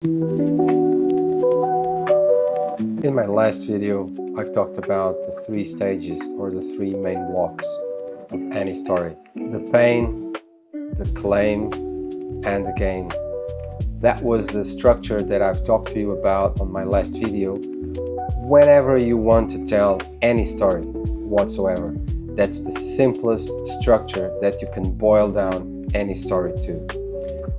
In my last video, I've talked about the three stages or the three main blocks of any story: the pain, the claim, and the gain. That was the structure that I've talked to you about on my last video. Whenever you want to tell any story whatsoever, that's the simplest structure that you can boil down any story to.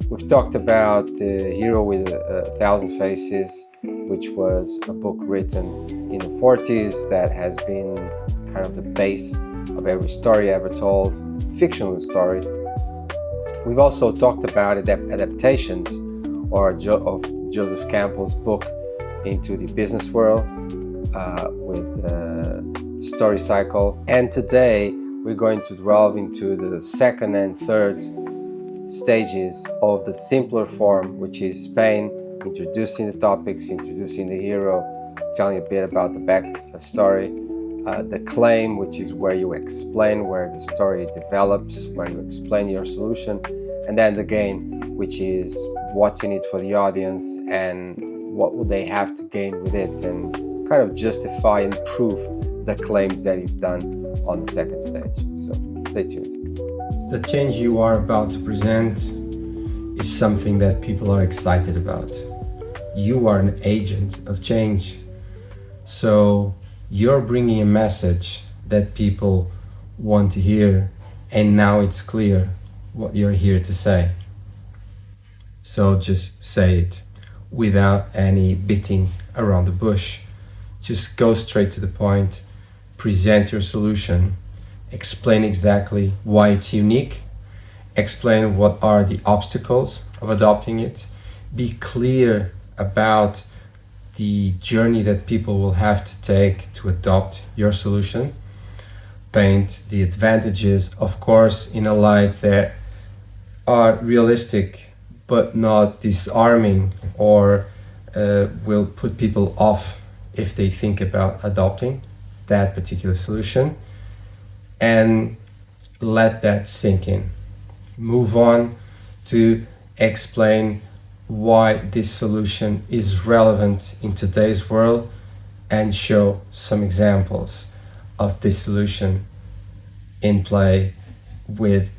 We've talked about the Hero with a Thousand Faces, which was a book written in the 40s that has been kind of the base of every story ever told, fictional story. We've also talked about adaptations of Joseph Campbell's book into the business world with the story cycle. And today we're going to delve into the second and third stages of the simpler form, which is pain, introducing the topics, introducing the hero, telling a bit about the back story, the claim, which is where you explain where the story develops, where you explain your solution, and then the gain, which is what's in it for the audience and what will they have to gain with it, and kind of justify and prove the claims that you've done on the second stage. So stay tuned. The change you are about to present is something that people are excited about. You are an agent of change. So you're bringing a message that people want to hear, and now it's clear what you're here to say. So just say it without any beating around the bush. Just go straight to the point, present your solution, explain exactly why it's unique, explain what are the obstacles of adopting it, be clear about the journey that people will have to take to adopt your solution, paint the advantages, of course, in a light that are realistic but not disarming or will put people off if they think about adopting that particular solution, and let that sink in. Move on to explain why this solution is relevant in today's world and show some examples of this solution in play, with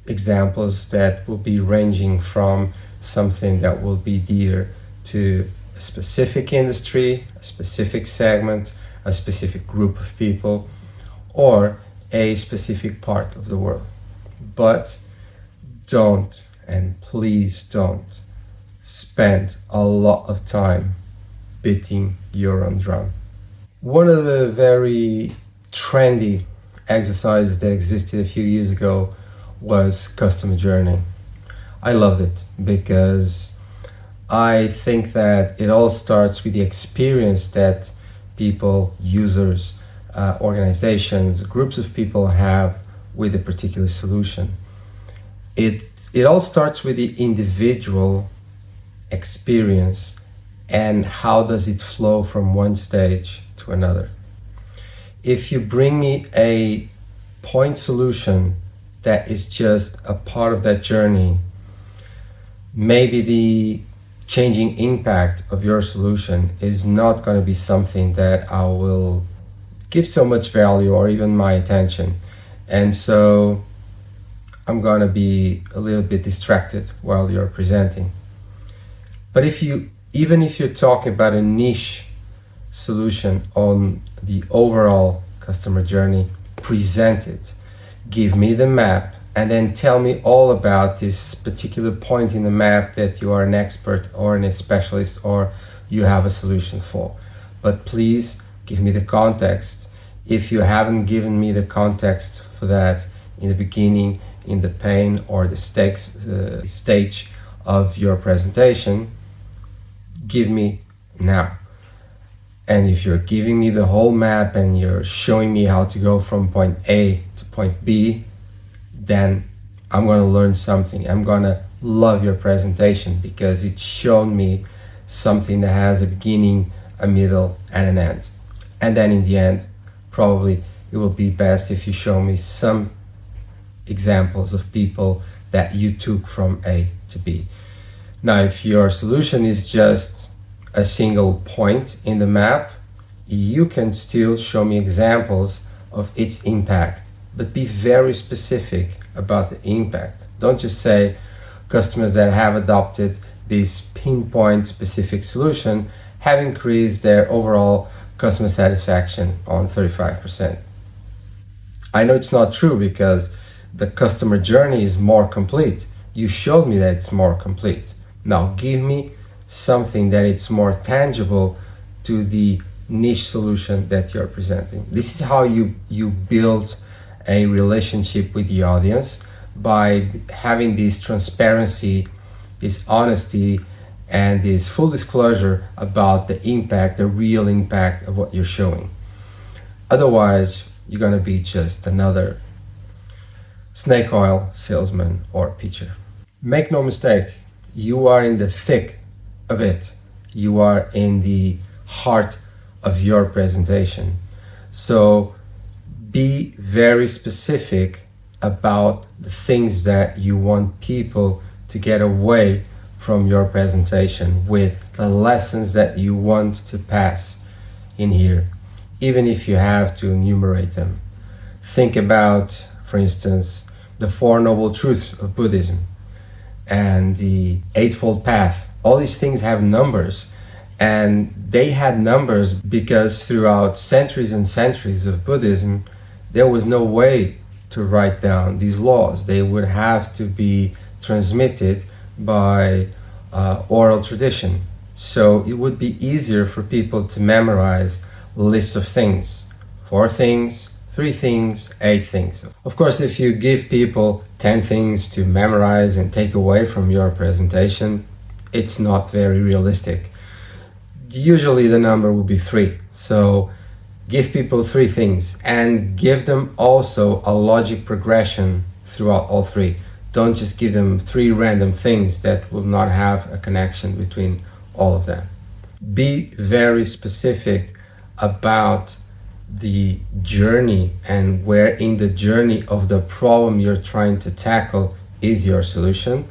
examples that will be ranging from something that will be dear to a specific industry, a specific segment, a specific group of people, or a specific part of the world. But don't, and please don't, spend a lot of time beating your own drum. One of the very trendy exercises that existed a few years ago was customer journey. I loved it because I think that it all starts with the experience that people, users, organizations, groups of people have with a particular solution. It all starts with the individual experience and how does it flow from one stage to another. If you bring me a point solution that is just a part of that journey, maybe the changing impact of your solution is not going to be something that I will give so much value or even my attention. And so I'm going to be a little bit distracted while you're presenting. But even if you're talking about a niche solution on the overall customer journey, present it. Give me the map and then tell me all about this particular point in the map that you are an expert or a specialist or you have a solution for. But please give me the context. If you haven't given me the context for that in the beginning, in the pain or the stage of your presentation, give me now. And if you're giving me the whole map and you're showing me how to go from point A to point B, then I'm going to learn something. I'm going to love your presentation because it's shown me something that has a beginning, a middle, and an end. And then in the end, probably it will be best if you show me some examples of people that you took from A to B. Now, if your solution is just a single point in the map, you can still show me examples of its impact, but be very specific about the impact. Don't just say customers that have adopted this pinpoint specific solution have increased their overall customer satisfaction on 35%. I know it's not true because the customer journey is more complete. You showed me that it's more complete. Now give me something that it's more tangible to the niche solution that you're presenting. This is how you build a relationship with the audience, by having this transparency, this honesty, and this full disclosure about the impact, the real impact of what you're showing. Otherwise, you're going to be just another snake oil salesman or pitcher. Make no mistake, you are in the thick of it. You are in the heart of your presentation. So be very specific about the things that you want people to get away from your presentation with, the lessons that you want to pass in here, even if you have to enumerate them. Think about, for instance, the Four Noble Truths of Buddhism and the Eightfold Path. All these things have numbers, and they had numbers because throughout centuries and centuries of Buddhism, there was no way to write down these laws. They would have to be transmitted by oral tradition. So it would be easier for people to memorize lists of things. 4 things, 3 things, 8 things. Of course, if you give people 10 things to memorize and take away from your presentation, it's not very realistic. Usually the number will be 3. So give people 3 things and give them also a logic progression throughout all 3. Don't just give them 3 random things that will not have a connection between all of them. Be very specific about the journey and where in the journey of the problem you're trying to tackle is your solution.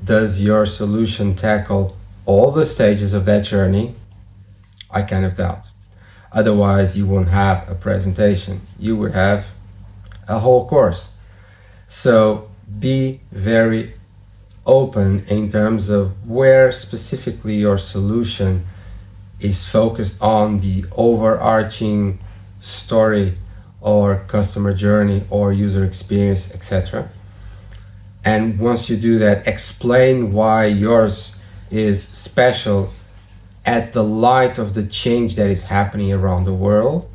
Does your solution tackle all the stages of that journey? I kind of doubt. Otherwise, you won't have a presentation. You would have a whole course. So be very open in terms of where specifically your solution is focused on, the overarching story or customer journey or user experience, etc. And once you do that, explain why yours is special at the light of the change that is happening around the world.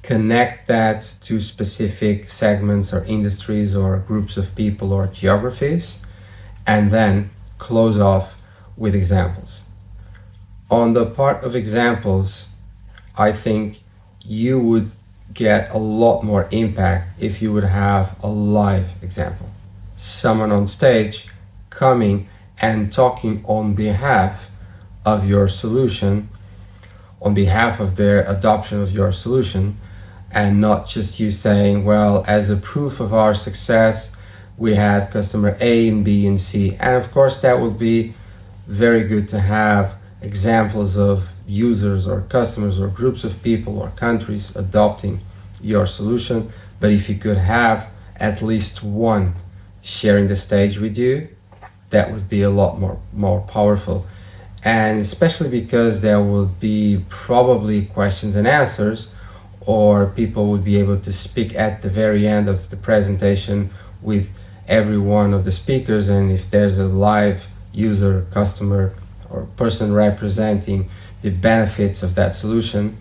Connect that to specific segments or industries or groups of people or geographies, and then close off with examples. On the part of examples, I think you would get a lot more impact if you would have a live example. Someone on stage coming and talking on behalf of your solution, on behalf of their adoption of your solution, and not just you saying, well, as a proof of our success, we had customer A and B and C. And of course, that would be very good to have examples of users or customers or groups of people or countries adopting your solution. But if you could have at least one sharing the stage with you, that would be a lot more powerful. And especially because there will be probably questions and answers, or people would be able to speak at the very end of the presentation with every one of the speakers. And if there's a live user, customer, or person representing the benefits of that solution,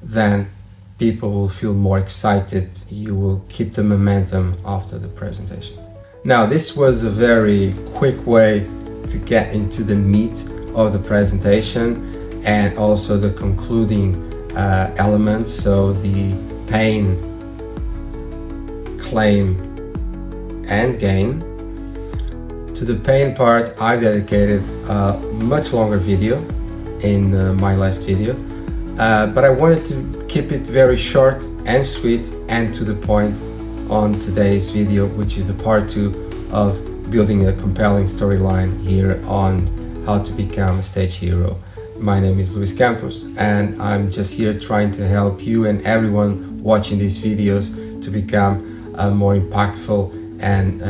then people will feel more excited. You will keep the momentum after the presentation. Now, this was a very quick way to get into the meat of the presentation and also the concluding elements. So the pain, claim, and gain. To the pain part, I've dedicated a much longer video in my last video, but I wanted to keep it very short and sweet and to the point on today's video, which is the part 2 of building a compelling storyline here on how to become a stage hero. My name is Luis Campos, and I'm just here trying to help you and everyone watching these videos to become a more impactful and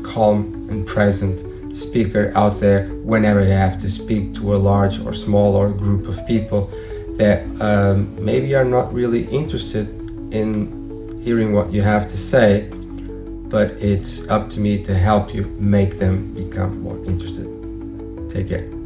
calm and present speaker out there whenever you have to speak to a large or small or group of people that maybe are not really interested in hearing what you have to say, but it's up to me to help you make them become more interested. Take care.